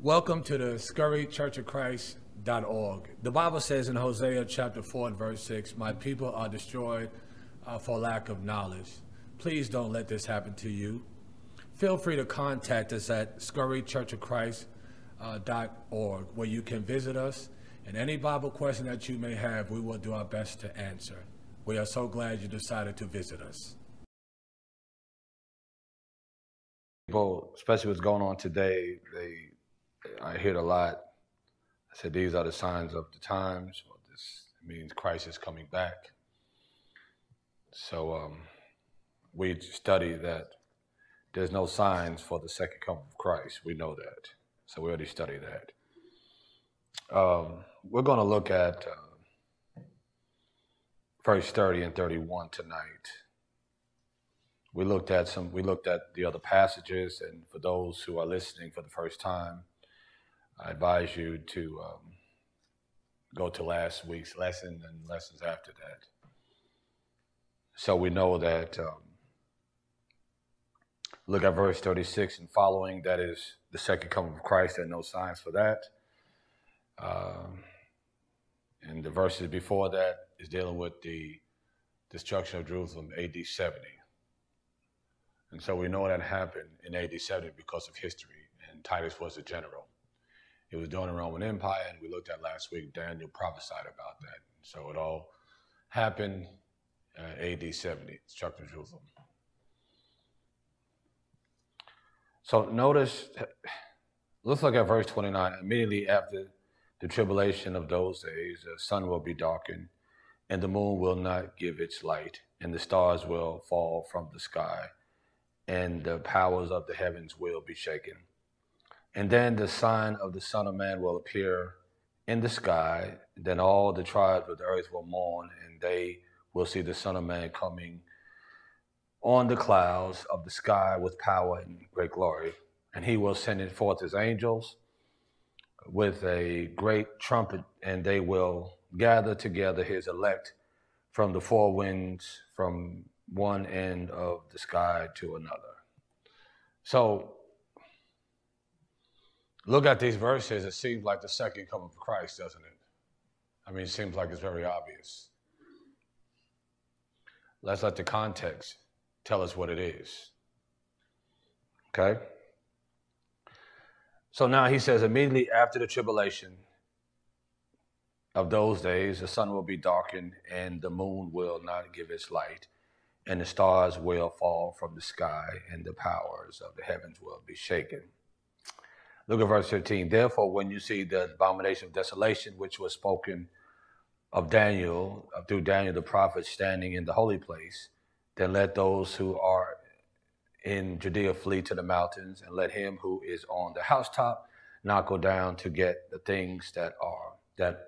Welcome to the scurrychurchofchrist.org. The Bible says in Hosea chapter 4 and verse 6, "My people are destroyed for lack of knowledge." Please don't let this happen to you. Feel free to contact us at scurrychurchofchrist.org, where you can visit us, and any Bible question that you may have, we will do our best to answer. We are so glad you decided to visit us. People, especially what's going on today, I hear it a lot. I said these are the signs of the times. Well, this means Christ is coming back. So we study that there's no signs for the second coming of Christ. We know that. So we already studied that. We're going to look at verse 30 and 31 tonight. We looked at the other passages, and for those who are listening for the first time, I advise you to go to last week's lesson and lessons after that. So we know that, look at verse 36 and following, that is the second coming of Christ. There are no signs for that. And the verses before that is dealing with the destruction of Jerusalem, AD 70. And so we know that happened in AD 70 because of history, and Titus was the general. It was during the Roman Empire, and we looked at last week, Daniel prophesied about that. So it all happened AD 70, destruction of Jerusalem. So notice, let's look at verse 29. Immediately after the tribulation of those days, the sun will be darkened, and the moon will not give its light, and the stars will fall from the sky, and the powers of the heavens will be shaken. And then the sign of the Son of Man will appear in the sky. Then all the tribes of the earth will mourn, and they will see the Son of Man coming on the clouds of the sky with power and great glory. And he will send forth his angels with a great trumpet, and they will gather together his elect from the four winds, from one end of the sky to another. So look at these verses. It seems like the second coming of Christ, doesn't it? I mean, it seems like it's very obvious. Let's let the context tell us what it is. Okay? So now he says, immediately after the tribulation of those days, the sun will be darkened, and the moon will not give its light, and the stars will fall from the sky, and the powers of the heavens will be shaken. Look at verse 15. Therefore, when you see the abomination of desolation, which was spoken of Daniel, through Daniel the prophet, standing in the holy place, then let those who are in Judea flee to the mountains, and let him who is on the housetop not go down to get the things out that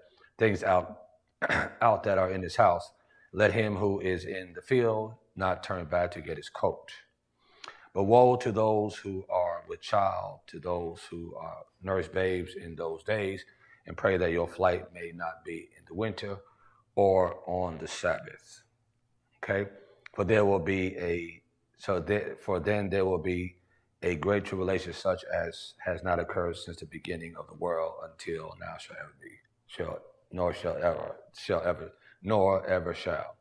are in his house. Let him who is in the field not turn back to get his coat. But woe to those who are with child, to those who nurse babes in those days, and pray that your flight may not be in the winter or on the Sabbath. Okay? For then there will be a great tribulation, such as has not occurred since the beginning of the world until now nor ever shall.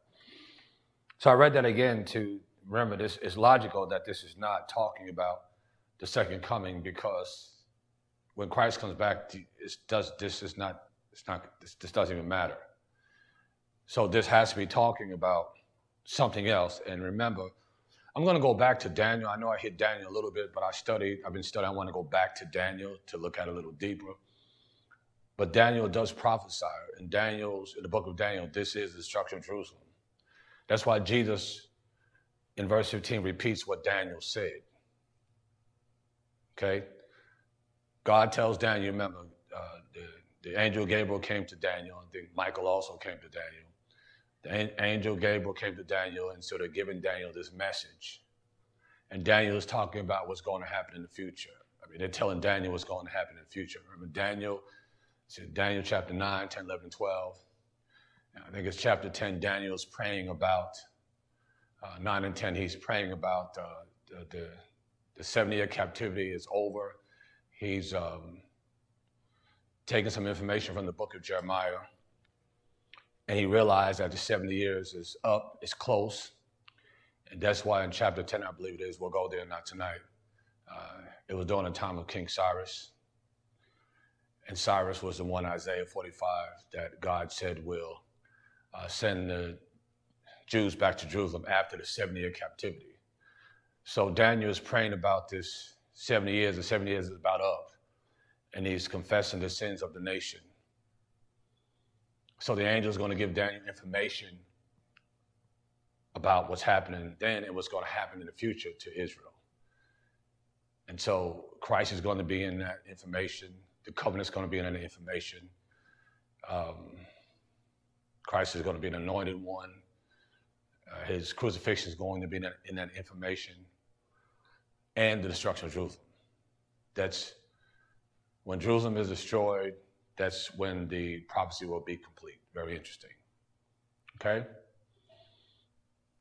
So I read that again to remember this. It's logical that this is not talking about the second coming, because when Christ comes back, this doesn't even matter. So this has to be talking about something else. And remember, I'm going to go back to Daniel. I know I hit Daniel a little bit, but I've been studying. I want to go back to Daniel to look at it a little deeper. But Daniel does prophesy. In the book of Daniel, this is the destruction of Jerusalem. That's why Jesus, in verse 15, repeats what Daniel said. Okay? God tells Daniel, remember, the angel Gabriel came to Daniel. I think Michael also came to Daniel. The angel Gabriel came to Daniel, and so they're giving Daniel this message. And Daniel is talking about what's going to happen in the future. I mean, they're telling Daniel what's going to happen in the future. Remember Daniel chapter 9, 10, 11, 12. I think it's chapter 10, Daniel's praying about, 9 and 10, he's praying about the 70-year captivity is over. He's taking some information from the book of Jeremiah, and he realized that the 70 years is up, it's close. And that's why in chapter 10, I believe it is, we'll go there, not tonight. It was during the time of King Cyrus. And Cyrus was the one, Isaiah 45, that God said will send the Jews back to Jerusalem after the 70-year captivity. So Daniel is praying about this 70 years. The 70 years is about up. And he's confessing the sins of the nation. So the angel is going to give Daniel information about what's happening then and what's going to happen in the future to Israel. And so Christ is going to be in that information. The covenant's going to be in that information. Christ is going to be an anointed one. His crucifixion is going to be in that information. And the destruction of Jerusalem. That's when Jerusalem is destroyed, that's when the prophecy will be complete. Very interesting. Okay?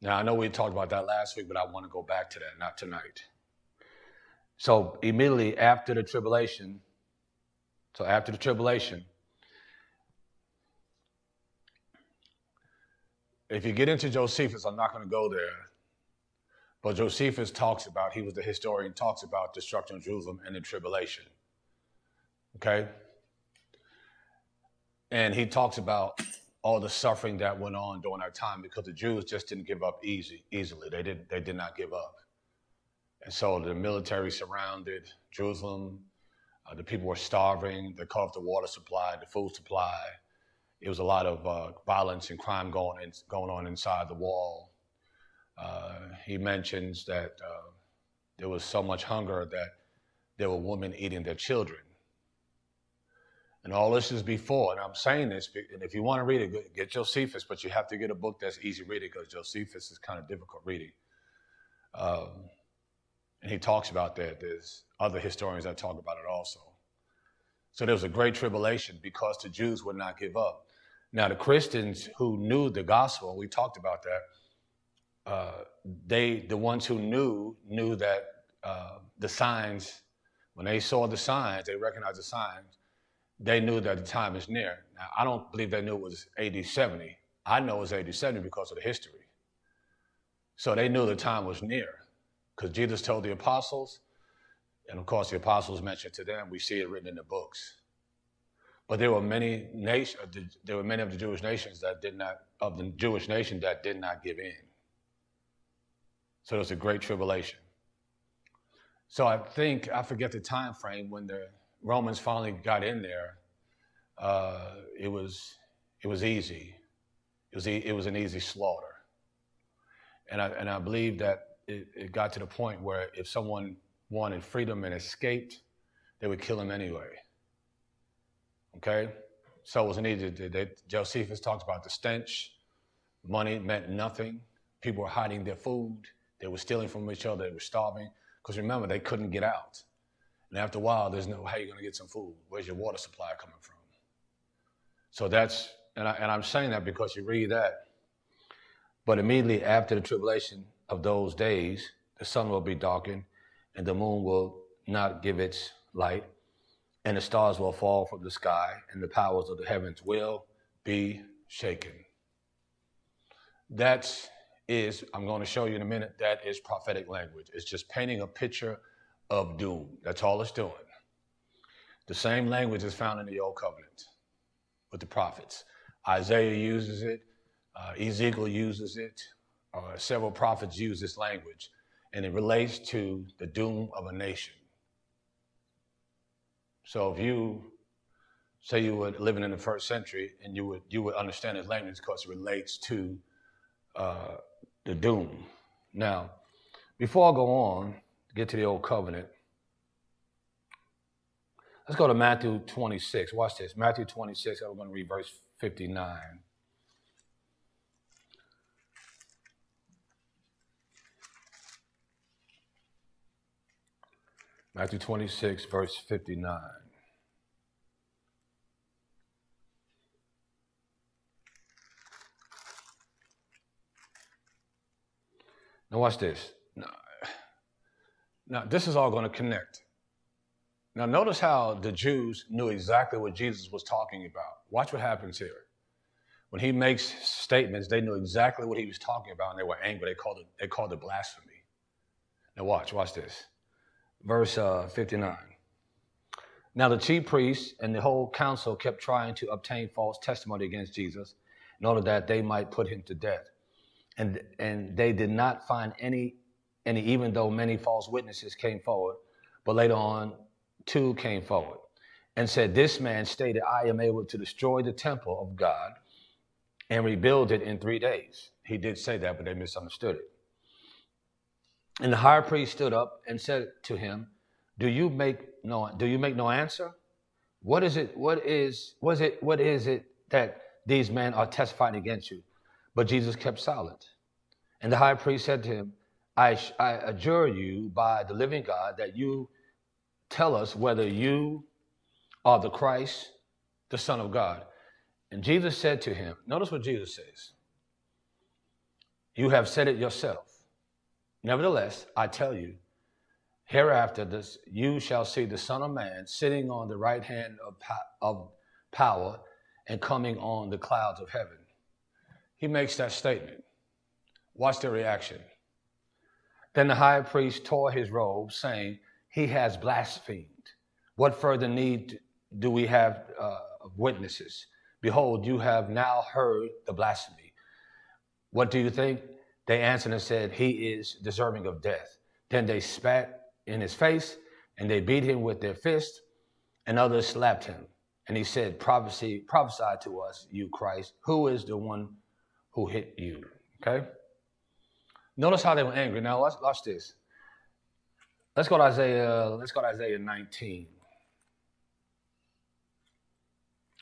Now, I know we talked about that last week, but I want to go back to that, not tonight. So immediately after the tribulation, if you get into Josephus, I'm not going to go there, but Josephus talks about, he was the historian, talks about destruction of Jerusalem and the tribulation. Okay? And he talks about all the suffering that went on during that time because the Jews just didn't give up easily. They did not give up. And so the military surrounded Jerusalem. The people were starving. They cut off the water supply, the food supply. It was a lot of violence and crime going on inside the wall. He mentions that there was so much hunger that there were women eating their children. And all this is before, and I'm saying this, and if you want to read it, get Josephus, but you have to get a book that's easy reading because Josephus is kind of difficult reading. And he talks about that. There's other historians that talk about it also. So there was a great tribulation because the Jews would not give up. Now, the Christians who knew the gospel, we talked about that, the ones who knew that the signs, when they saw the signs, they recognized the signs, they knew that the time is near. Now, I don't believe they knew it was AD 70. I know it was AD 70 because of the history. So they knew the time was near because Jesus told the apostles, and of course the apostles mentioned to them, we see it written in the books. But there were many of the Jewish nations that did not give in. So it was a great tribulation. So I forget the time frame when the Romans finally got in there. It was easy. It was an easy slaughter. And I believe that it got to the point where if someone wanted freedom and escaped, they would kill him anyway. Okay? So it was an easy. Josephus talks about the stench. Money meant nothing. People were hiding their food. They were stealing from each other. They were starving. Because remember, they couldn't get out. And after a while, there's no, how are you going to get some food? Where's your water supply coming from? So that's, and I'm saying that because you read that. But immediately after the tribulation of those days, the sun will be darkened, and the moon will not give its light, and the stars will fall from the sky, and the powers of the heavens will be shaken. That is, I'm going to show you in a minute, that is prophetic language. It's just painting a picture of doom. That's all it's doing. The same language is found in the Old Covenant with the prophets. Isaiah uses it. Ezekiel uses it. Several prophets use this language, and it relates to the doom of a nation. So if you say you were living in the first century, and you would understand this language because it relates to the doom. Now, before I go on, get to the Old Covenant, let's go to Matthew 26. Watch this. Matthew 26, I'm going to read verse 59. Matthew 26, verse 59. Now watch this. Now this is all going to connect. Now, notice how the Jews knew exactly what Jesus was talking about. Watch what happens here. When he makes statements, they knew exactly what he was talking about, and they were angry. They called it blasphemy. Now, watch this. Verse 59. Now, the chief priests and the whole council kept trying to obtain false testimony against Jesus in order that they might put him to death. And they did not find any, even though many false witnesses came forward. But later on, 2 came forward and said, this man stated, I am able to destroy the temple of God and rebuild it in 3 days. He did say that, but they misunderstood it. And the high priest stood up and said to him, do you make no answer? What is it that these men are testifying against you? But Jesus kept silent. And the high priest said to him, I adjure you by the living God that you tell us whether you are the Christ, the Son of God. And Jesus said to him, notice what Jesus says. You have said it yourself. Nevertheless, I tell you, hereafter you shall see the Son of Man sitting on the right hand of power and coming on the clouds of heaven. He makes that statement. Watch the reaction. Then the high priest tore his robe, saying, he has blasphemed. What further need do we have of witnesses? Behold, you have now heard the blasphemy. What do you think? They answered and said, he is deserving of death. Then they spat in his face, and they beat him with their fists, and others slapped him. And he said, prophesy to us, you Christ. Who is the one who hit you? Okay? Notice how they were angry. Now, watch this. Let's go to Isaiah 19.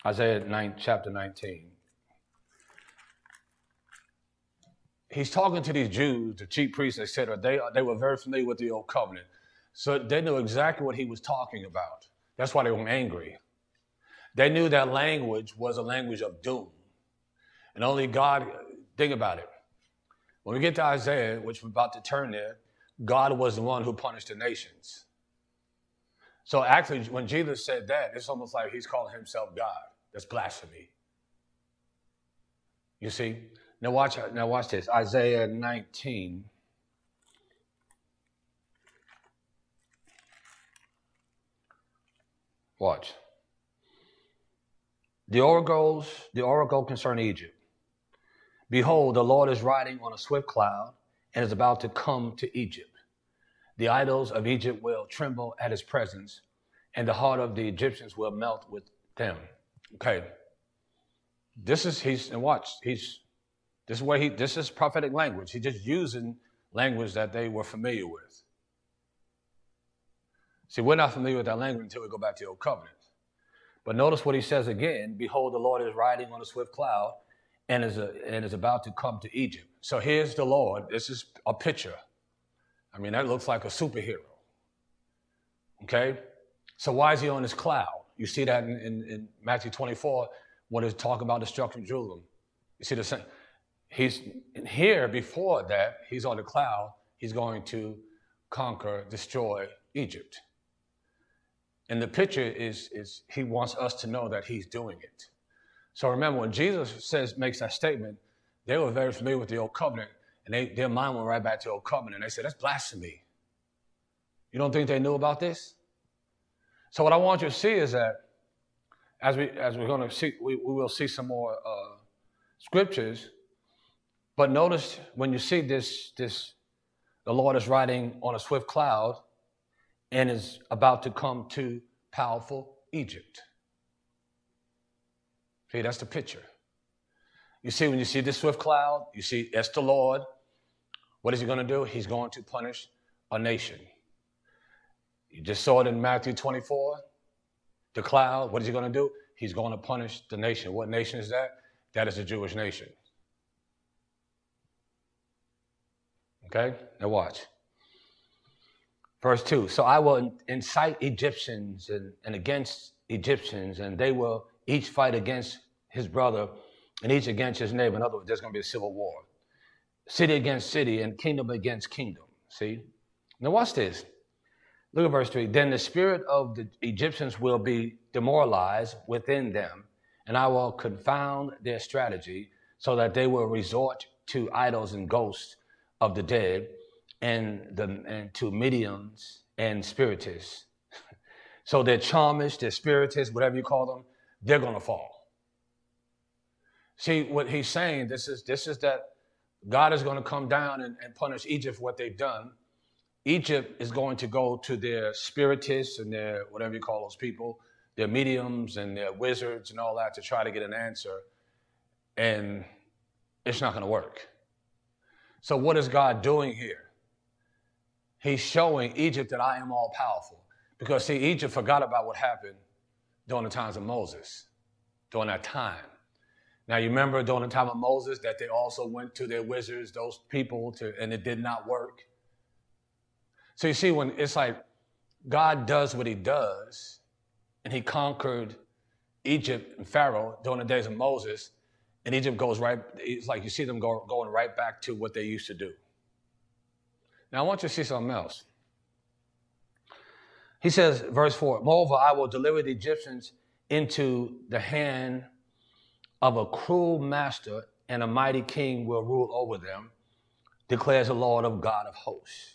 Isaiah 9, chapter 19. He's talking to these Jews, the chief priests, etc. They were very familiar with the old covenant. So they knew exactly what he was talking about. That's why they were angry. They knew that language was a language of doom. And only God, think about it. When we get to Isaiah, which we're about to turn there, God was the one who punished the nations. So actually, when Jesus said that, it's almost like he's calling himself God. That's blasphemy. You see? Now watch this. Isaiah 19. Watch. The oracle concerning Egypt. Behold, the Lord is riding on a swift cloud and is about to come to Egypt. The idols of Egypt will tremble at his presence, and the heart of the Egyptians will melt with them. Okay. This is prophetic language. He's just using language that they were familiar with. See, we're not familiar with that language until we go back to the Old Covenant. But notice what he says again. Behold, the Lord is riding on a swift cloud and is about to come to Egypt. So here's the Lord. This is a picture. I mean, that looks like a superhero. Okay? So why is he on this cloud? You see that in Matthew 24 when it's talking about destruction of Jerusalem. You see the same. He's here before that. He's on the cloud. He's going to conquer, destroy Egypt. And the picture is he wants us to know that he's doing it. So remember, when Jesus makes that statement, they were very familiar with the Old Covenant, and their mind went right back to the Old Covenant. And they said, that's blasphemy. You don't think they knew about this? So what I want you to see is that as we're going to see, we will see some more scriptures. But notice when you see this, the Lord is riding on a swift cloud and is about to come to powerful Egypt. See, that's the picture. You see, when you see this swift cloud, you see that's the Lord. What is he going to do? He's going to punish a nation. You just saw it in Matthew 24. The cloud, what is he going to do? He's going to punish the nation. What nation is that? That is the Jewish nation. Okay, now watch. Verse 2, so I will incite Egyptians and against Egyptians, and they will each fight against his brother and each against his neighbor. In other words, there's going to be a civil war. City against city and kingdom against kingdom. See? Now watch this. Look at verse 3. Then the spirit of the Egyptians will be demoralized within them, and I will confound their strategy, so that they will resort to idols and ghosts of the dead, and to mediums and spiritists. So their charmists, their spiritists, whatever you call them, they're going to fall. See, what he's saying, this is that God is going to come down and punish Egypt for what they've done. Egypt is going to go to their spiritists and their, whatever you call those people, their mediums and their wizards and all that to try to get an answer. And it's not going to work. So what is God doing here? He's showing Egypt that I am all powerful. Because see, Egypt forgot about what happened during the times of Moses, during that time. Now you remember during the time of Moses that they also went to their wizards, those people, and it did not work. So you see, when it's like God does what he does, and he conquered Egypt and Pharaoh during the days of Moses, and Egypt goes right, it's like you see them going right back to what they used to do. Now I want you to see something else. He says, verse 4, moreover, I will deliver the Egyptians into the hand of a cruel master, and a mighty king will rule over them, declares the Lord of God of hosts.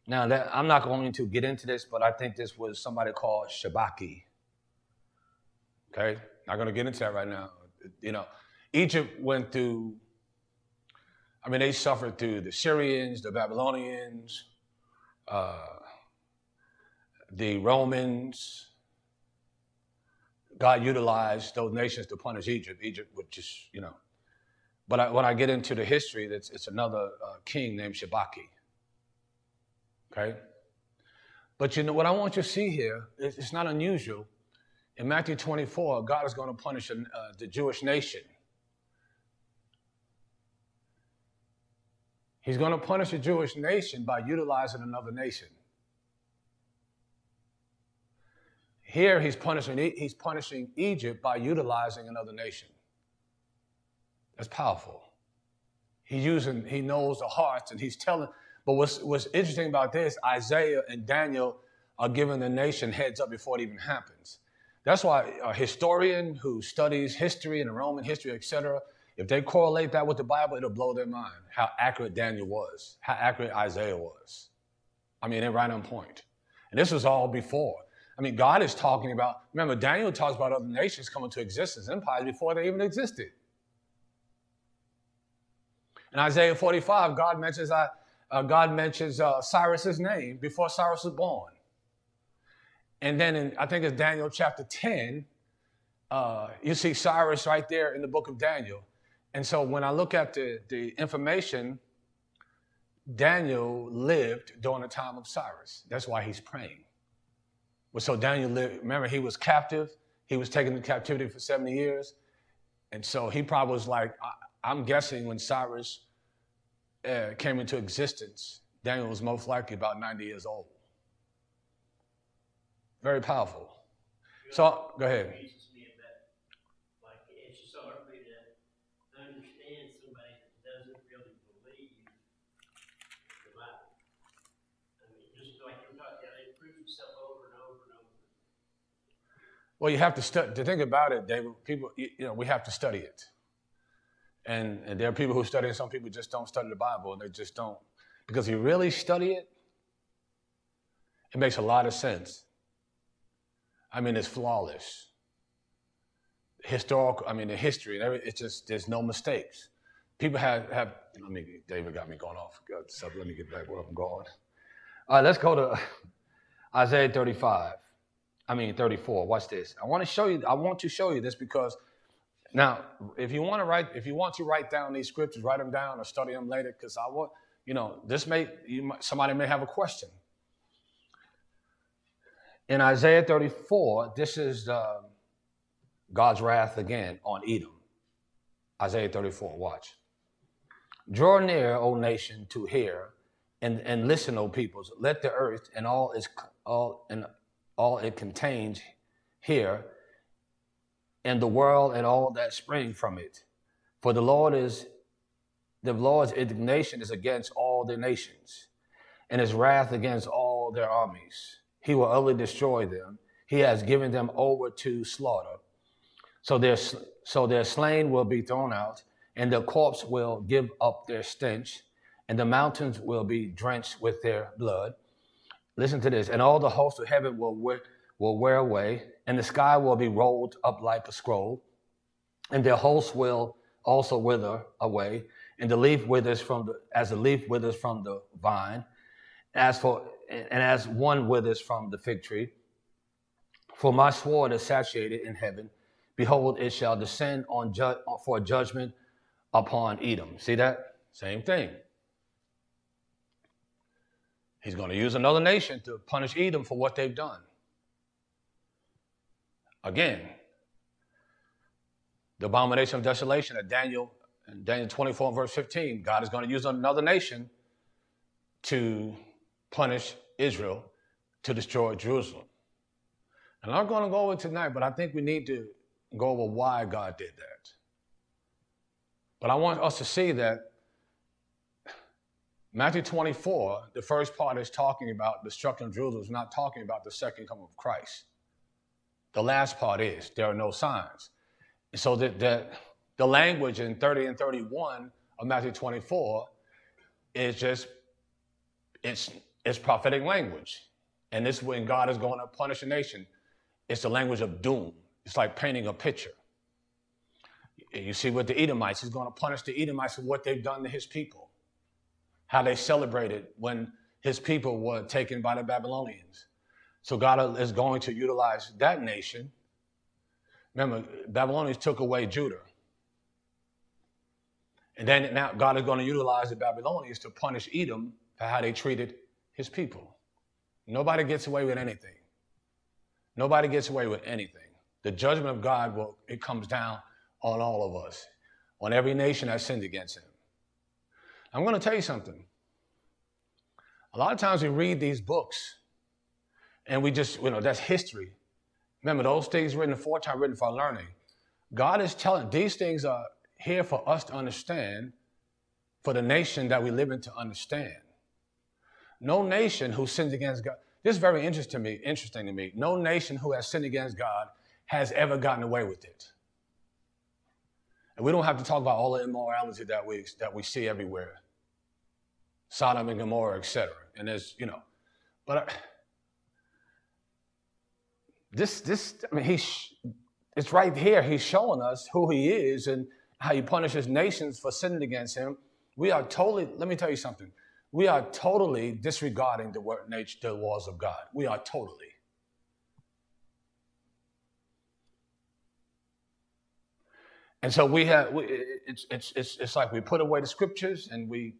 Now, I'm not going to get into this, but I think this was somebody called Shabaki. Okay? Not going to get into that right now. You know, Egypt went through, I mean, they suffered through the Syrians, the Babylonians, the Romans. God utilized those nations to punish Egypt. Egypt would just, you know. But when I get into the history, it's another king named Shabaki. Okay? But you know what I want you to see here, it's not unusual. In Matthew 24, God is going to punish the Jewish nation. He's going to punish the Jewish nation by utilizing another nation. Here he's punishing Egypt by utilizing another nation. That's powerful. He knows the hearts, and he's telling. But what's interesting about this, Isaiah and Daniel are giving the nation heads up before it even happens. That's why a historian who studies history and Roman history, etc., if they correlate that with the Bible, it'll blow their mind how accurate Daniel was, how accurate Isaiah was. I mean, they're right on point. And this was all before. I mean, God is talking about, remember, Daniel talks about other nations coming to existence, empires, before they even existed. In Isaiah 45, God mentions Cyrus's name before Cyrus was born. And then I think it's Daniel chapter 10, you see Cyrus right there in the book of Daniel. And so when I look at the information, Daniel lived during the time of Cyrus. That's why he's praying. Well, so Daniel lived, remember, he was captive. He was taken into captivity for 70 years. And so he probably was like, I'm guessing when Cyrus came into existence, Daniel was most likely about 90 years old. Very powerful. So, go ahead. Well, you have to study. To think about it, David, people, we have to study it. And there are people who study it, some people just don't study the Bible, and they just don't. Because if you really study it, it makes a lot of sense. I mean, it's flawless. Historical, I mean, the history, and everything, it's just, there's no mistakes. People have David got me going off. So let me get back where I'm going. All right, let's go to Isaiah 34. Watch this. I want to show you this because now, if you want to write down these scriptures, write them down or study them later, because I want, somebody may have a question. In Isaiah 34, this is God's wrath again on Edom. Isaiah 34, watch. Draw near, O nation, to hear, and listen, O peoples. Let the earth and all it contains hear, and the world and all that spring from it. For the Lord's indignation is against all the nations, and his wrath against all all their armies. He will utterly destroy them. He has given them over to slaughter. So their slain will be thrown out, and their corpse will give up their stench, and the mountains will be drenched with their blood. Listen to this. And all the hosts of heaven will wear away, and the sky will be rolled up like a scroll, and their hosts will also wither away, and the leaf withers as the leaf withers from the vine, as one withers from the fig tree. For my sword is saturated in heaven. Behold, it shall descend for judgment upon Edom. See that? Same thing. He's going to use another nation to punish Edom for what they've done. Again, the abomination of desolation in Daniel 24 verse 15, God is going to use another nation to punish Israel, to destroy Jerusalem. And I'm not going to go over it tonight, but I think we need to go over why God did that. But I want us to see that Matthew 24, the first part is talking about the destruction of Jerusalem, is not talking about the second coming of Christ. The last part is, there are no signs. So the language in 30 and 31 of Matthew 24 is just, it's prophetic language. And this is when God is going to punish a nation. It's the language of doom. It's like painting a picture. You see with the Edomites, he's going to punish the Edomites for what they've done to his people. How they celebrated when his people were taken by the Babylonians. So God is going to utilize that nation. Remember, Babylonians took away Judah. And then now God is going to utilize the Babylonians to punish Edom for how they treated his people. Nobody gets away with anything. Nobody gets away with anything. The judgment of God, it comes down on all of us, on every nation that sinned against him. I'm going to tell you something. A lot of times we read these books and we just, that's history. Remember, those things written aforetime, written for our learning. God is telling, these things are here for us to understand, for the nation that we live in to understand. No nation who sins against God, this is very interesting to me. No nation who has sinned against God has ever gotten away with it. And we don't have to talk about all the immorality that we see everywhere. Sodom and Gomorrah, etc. And there's, but it's right here. He's showing us who he is and how he punishes nations for sinning against him. We are totally, let me tell you something. We are totally disregarding the laws of God. We are totally. And so it's like we put away the scriptures and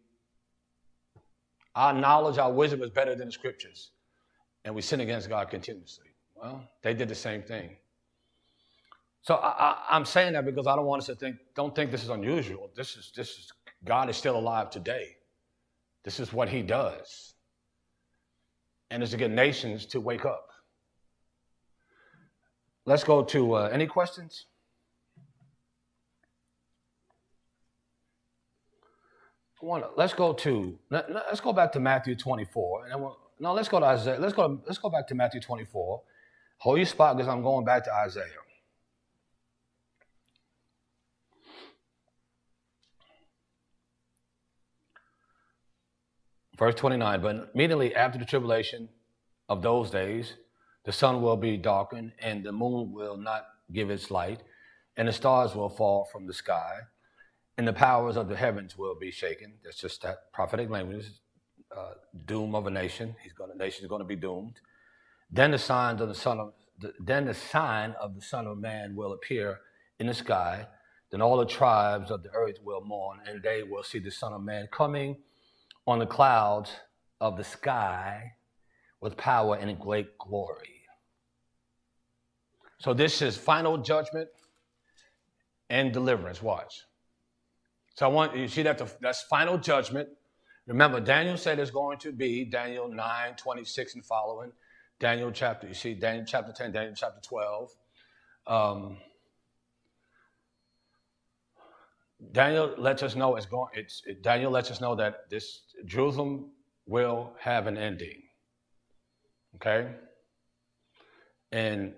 our knowledge, our wisdom is better than the scriptures. And we sin against God continuously. Well, they did the same thing. So I'm saying that because I don't want us to don't think this is unusual. This is God is still alive today. This is what he does. And it's to get nations to wake up. Let's go to, any questions? Let's go back to Matthew 24. And let's go to Isaiah. Let's go back to Matthew 24. Hold your spot because I'm going back to Isaiah. Verse 29, but immediately after the tribulation of those days, the sun will be darkened, and the moon will not give its light, and the stars will fall from the sky, and the powers of the heavens will be shaken. That's just that prophetic language, doom of a nation. The nation is going to be doomed. Then the sign of the Son of Man will appear in the sky. Then all the tribes of the earth will mourn, and they will see the Son of Man coming on the clouds of the sky with power and great glory. So this is final judgment and deliverance. Watch. So I want you to see that's final judgment. Remember, Daniel said it's going to be Daniel 9, 26 and following. Daniel chapter 10, Daniel chapter 12. Daniel lets us know Daniel lets us know that this Jerusalem will have an ending. Okay? And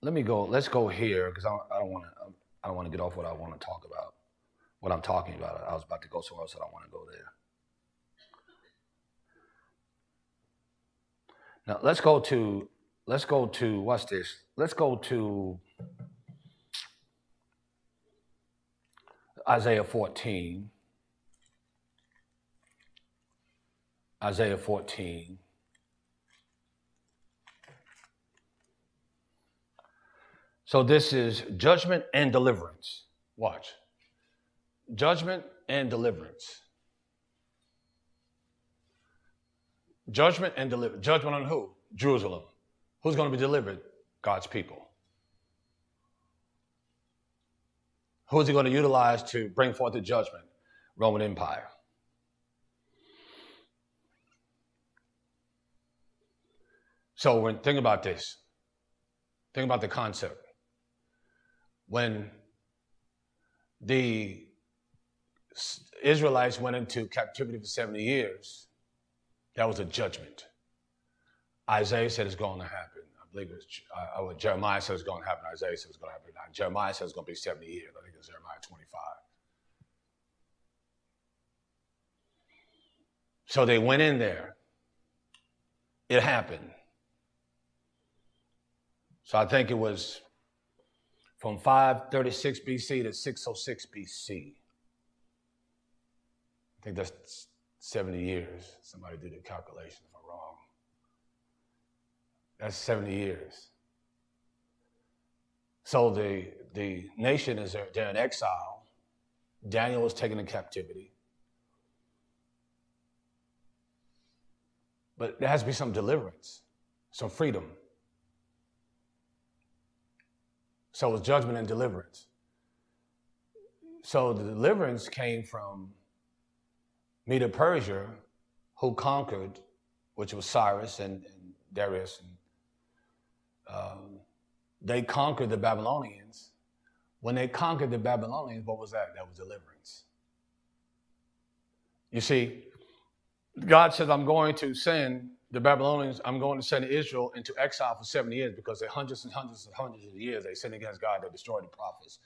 let's go here, because I don't want to get off what I want to talk about, what I'm talking about. I was about to go somewhere else, so I don't want to go there. Now let's go to what's this? Let's go to Isaiah 14. Isaiah 14. So this is judgment and deliverance. Watch. Judgment and deliverance. Judgment and deliverance. Judgment on who? Jerusalem. Who's going to be delivered? God's people. Who is he going to utilize to bring forth the judgment? Roman Empire. So think about this. Think about the concept. When the Israelites went into captivity for 70 years, that was a judgment. Isaiah said it's going to happen. I believe it was Jeremiah said it's going to happen. Isaiah said it's going to happen. Now, Jeremiah said it's going to be 70 years. I think it's Jeremiah 25. So they went in there. It happened. So I think it was from 536 BC to 606 BC. I think that's 70 years. Somebody did the calculation if I'm wrong. That's 70 years. So the nation they're in exile. Daniel was taken in captivity. But there has to be some deliverance, some freedom. So it was judgment and deliverance. So the deliverance came from Medo-Persia, who conquered, which was Cyrus and Darius. And, they conquered the Babylonians. When they conquered the Babylonians, what was that? That was deliverance. You see, God says, I'm going to send the Babylonians, I'm going to send Israel into exile for 70 years because they're hundreds and hundreds and hundreds of years they sinned against God. They destroyed the prophets.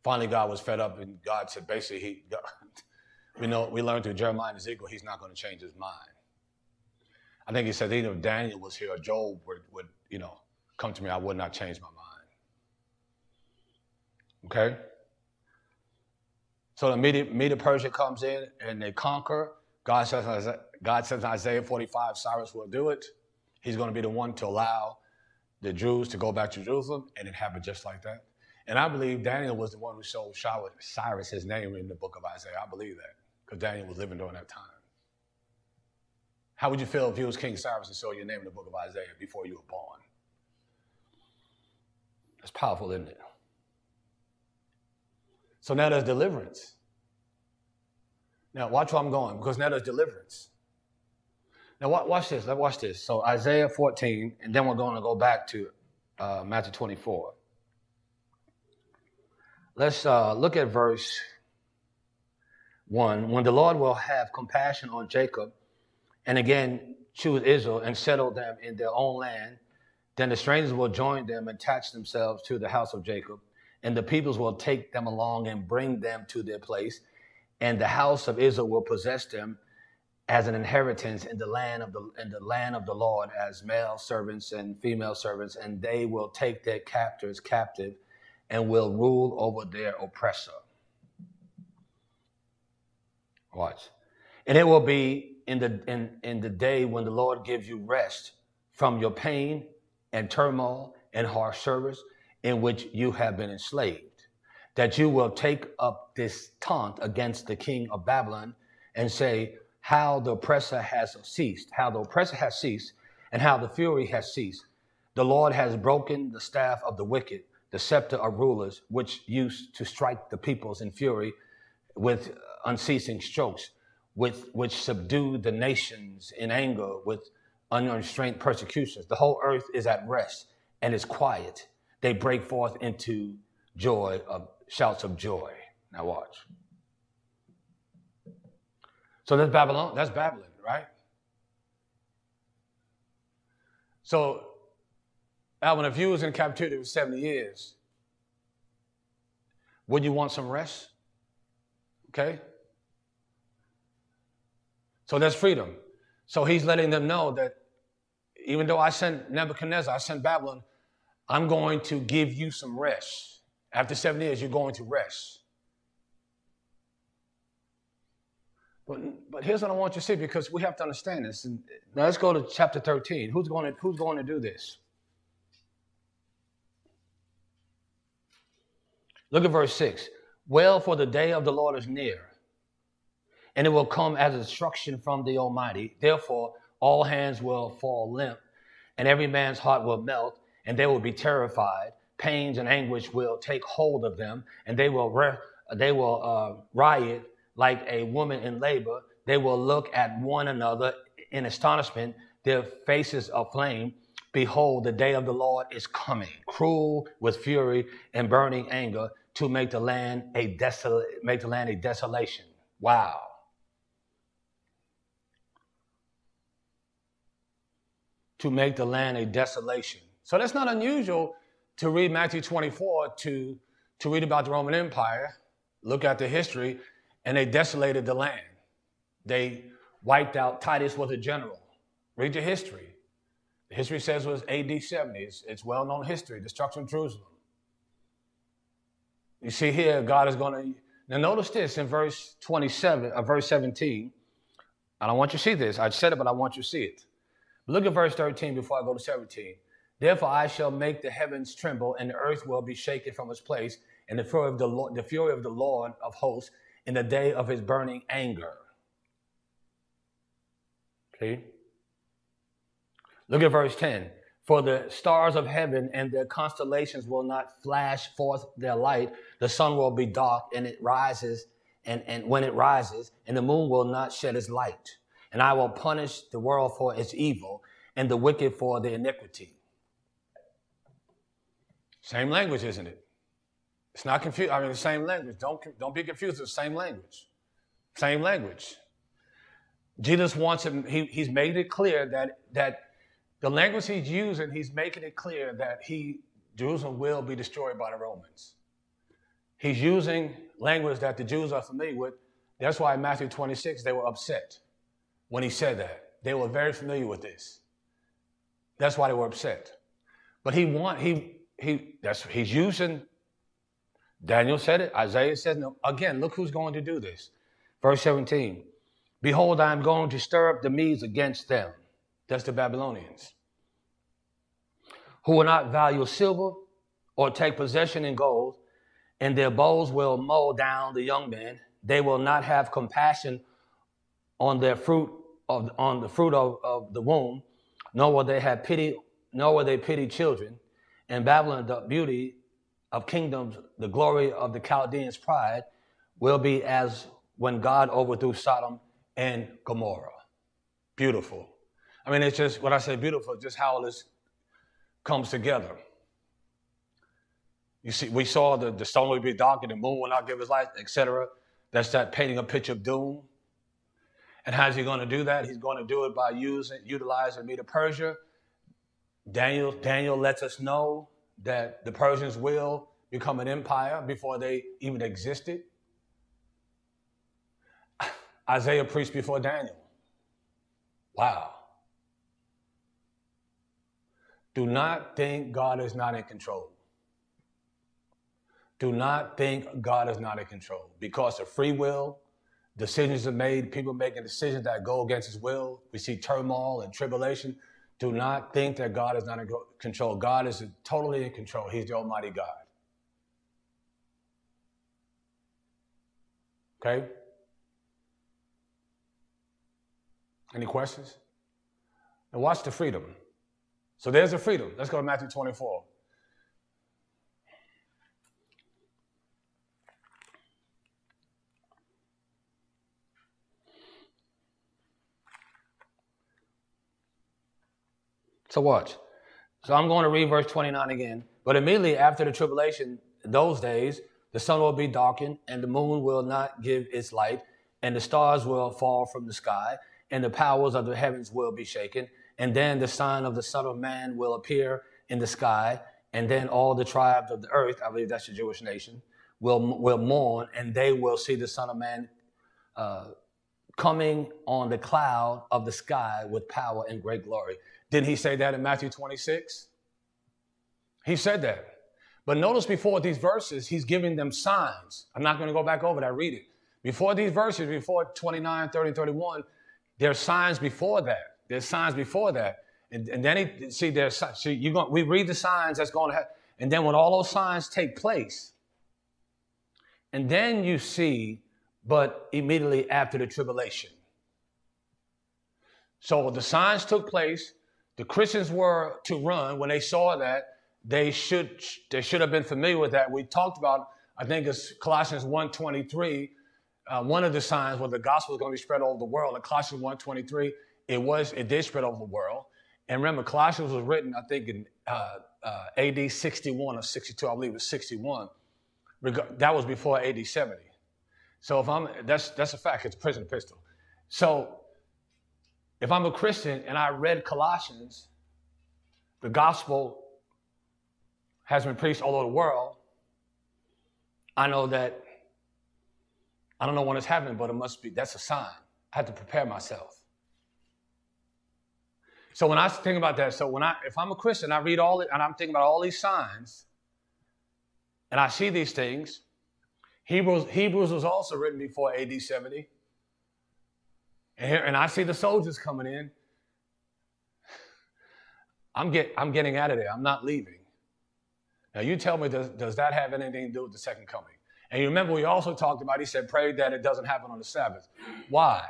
Finally, God was fed up, and God said, basically, we learned through Jeremiah and Ezekiel, he's not going to change his mind. I think he said, even if Daniel was here or Job would come to me, I would not change my mind. Okay? So the Medo-Persia comes in, and they conquer. God says in Isaiah 45, Cyrus will do it. He's going to be the one to allow the Jews to go back to Jerusalem, and it happened just like that. And I believe Daniel was the one who showed Cyrus his name in the book of Isaiah. I believe that, because Daniel was living during that time. How would you feel if you was King Cyrus and saw your name in the book of Isaiah before you were born? That's powerful, isn't it? So now there's deliverance. Now watch where I'm going, because now there's deliverance. Now watch this. Let's watch this. So Isaiah 14, and then we're going to go back to Matthew 24. Let's look at verse 1. When the Lord will have compassion on Jacob, and again choose Israel and settle them in their own land, then the strangers will join them and attach themselves to the house of Jacob, and the peoples will take them along and bring them to their place, and the house of Israel will possess them as an inheritance in the land of the Lord, as male servants and female servants, and they will take their captors captive and will rule over their oppressor. Watch. And it will be in the day when the Lord gives you rest from your pain and turmoil and harsh service in which you have been enslaved, that you will take up this taunt against the king of Babylon and say, how the oppressor has ceased, how the oppressor has ceased, and how the fury has ceased. The Lord has broken the staff of the wicked, the scepter of rulers, which used to strike the peoples in fury with unceasing strokes, which subdued the nations in anger with unrestrained persecutions. The whole earth is at rest and is quiet. They break forth into joy, shouts of joy. Now watch. So that's Babylon. That's Babylon, right? So, Alvin, if you was in captivity for 70 years, would you want some rest? Okay? So that's freedom. So he's letting them know that even though I sent Nebuchadnezzar, I sent Babylon, I'm going to give you some rest. After 70 years, you're going to rest. But here's what I want you to see, because we have to understand this. And now let's go to chapter 13. Who's going to do this? Look at verse 6. Well, for the day of the Lord is near, and it will come as destruction from the Almighty. Therefore, all hands will fall limp, and every man's heart will melt, and they will be terrified. Pains and anguish will take hold of them, and they will riot like a woman in labor. They will look at one another in astonishment, their faces aflame. Behold, the day of the Lord is coming, cruel with fury and burning anger, to make the land a desolation. Wow. To make the land a desolation. So that's not unusual to read Matthew 24, to read about the Roman Empire, look at the history, and they desolated the land. They wiped out. Titus was a general. Read your history. The history says it was AD 70. It's well-known history, destruction of Jerusalem. You see here, God is going to... Now notice this in verse 17. I don't want you to see this. I said it, but I want you to see it. Look at verse 13 before I go to 17. Therefore I shall make the heavens tremble, and the earth will be shaken from its place, and the fury of the Lord of hosts in the day of his burning anger. Okay. Look at verse 10. For the stars of heaven and their constellations will not flash forth their light. The sun will be dark, and it rises, and when it rises, and the moon will not shed its light. And I will punish the world for its evil, and the wicked for their iniquity. Same language, isn't it? It's not confused. I mean, the same language. Don't be confused. It's the same language. Same language. Jesus wants him. He's made it clear that the language he's using, he's making it clear that Jerusalem will be destroyed by the Romans. He's using language that the Jews are familiar with. That's why in Matthew 26 they were upset when he said that. They were very familiar with this. That's why they were upset. But he's using. Daniel said it. Isaiah said it. Again, look who's going to do this. Verse 17. Behold, I am going to stir up the Medes against them. That's the Babylonians. Who will not value silver or take possession in gold, and their bows will mow down the young men. They will not have compassion on the fruit of the womb, nor will they have pity, nor will they pity children. And Babylon, the beauty of kingdoms, the glory of the Chaldeans' pride, will be as when God overthrew Sodom and Gomorrah. Beautiful. I mean, it's just, when I say beautiful, just how this comes together. You see, we saw the sun will be dark and the moon will not give its light, etc. That's that painting a picture of doom. And how's he going to do that? He's going to do it by utilizing Medo-Persia. Daniel lets us know that the Persians will become an empire before they even existed. Isaiah preached before Daniel. Wow. Do not think God is not in control. Do not think God is not in control. Because of free will, decisions are made, people making decisions that go against his will. We see turmoil and tribulation. Do not think that God is not in control. God is totally in control. He's the Almighty God. Okay? Any questions? And watch the freedom. So there's the freedom. Let's go to Matthew 24. So watch. So I'm going to read verse 29 again. But immediately after the tribulation, those days, the sun will be darkened, and the moon will not give its light, and the stars will fall from the sky, and the powers of the heavens will be shaken. And then the sign of the Son of Man will appear in the sky, and then all the tribes of the earth, I believe that's the Jewish nation, will mourn, and they will see the Son of Man coming on the cloud of the sky with power and great glory. Didn't he say that in Matthew 26? He said that. But notice before these verses, he's giving them signs. I'm not going to go back over that. Read it. Before these verses, before 29, 30, 31, there's signs before that. There's signs before that. And then we read the signs that's going to happen. And then when all those signs take place, and then you see, but immediately after the tribulation. So the signs took place. The Christians were to run. When they saw that, they should have been familiar with that. We talked about, I think it's Colossians 1:23. One of the signs was the gospel is going to be spread all over the world. In Colossians 1:23, it did spread over the world. And remember, Colossians was written, I think, in AD 61 or 62. I believe it was 61. That was before AD 70. So that's a fact. It's a prison epistle. So if I'm a Christian and I read Colossians, the gospel has been preached all over the world. I know that, I don't know when it's happening, but it must be, that's a sign. I have to prepare myself. So when I think about that, if I'm a Christian, I read all it, and I'm thinking about all these signs, and I see these things. Hebrews was also written before AD 70. And I see the soldiers coming in. I'm getting out of there. I'm not leaving. Now you tell me, does that have anything to do with the second coming? And you remember we also talked about, he said, pray that it doesn't happen on the Sabbath. Why?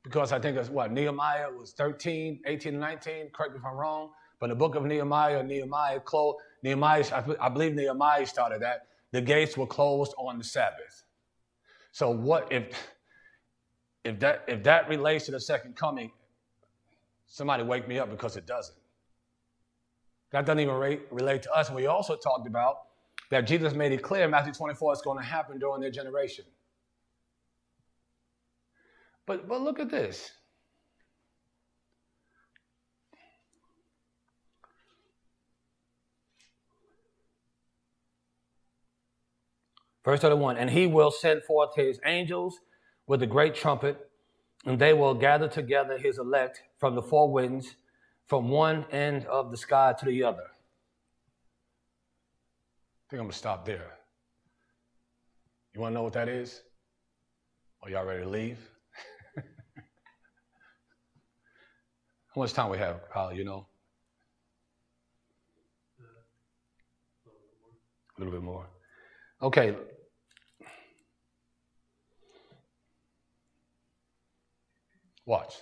Because I think that's what, Nehemiah was 13, 18, and 19, correct me if I'm wrong, but in the book of Nehemiah, I believe Nehemiah started that, the gates were closed on the Sabbath. So what if that relates to the second coming, somebody wake me up, because it doesn't. That doesn't even relate to us. And we also talked about that Jesus made it clear in Matthew 24 it's going to happen during their generation. But look at this. Verse 31, and he will send forth his angels with a great trumpet, and they will gather together his elect from the four winds, from one end of the sky to the other. I think I'm going to stop there. You want to know what that is? Are y'all ready to leave? How much time we have, Kyle, you know? A little bit more. Okay. Watch.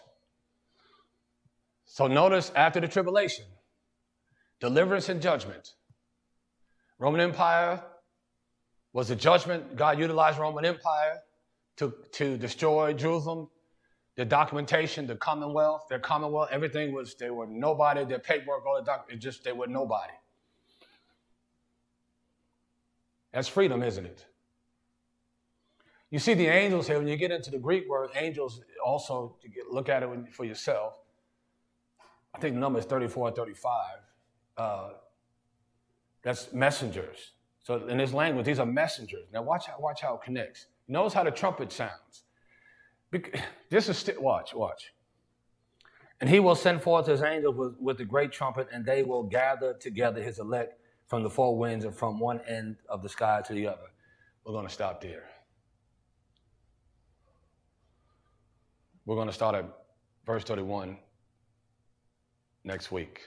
So notice after the tribulation, deliverance and judgment. Roman Empire was a judgment. God utilized Roman Empire to destroy Jerusalem, their documentation, their Commonwealth, everything was, they were nobody, their paperwork, all the they were nobody. That's freedom, isn't it? You see the angels here, when you get into the Greek word, angels also, look at it for yourself. I think the number is 34 or 35. That's messengers. So in this language, these are messengers. Now watch how it connects. Notice how the trumpet sounds. This is watch. And he will send forth his angels with the great trumpet, and they will gather together his elect from the four winds and from one end of the sky to the other. We're going to stop there. We're going to start at verse 31 next week.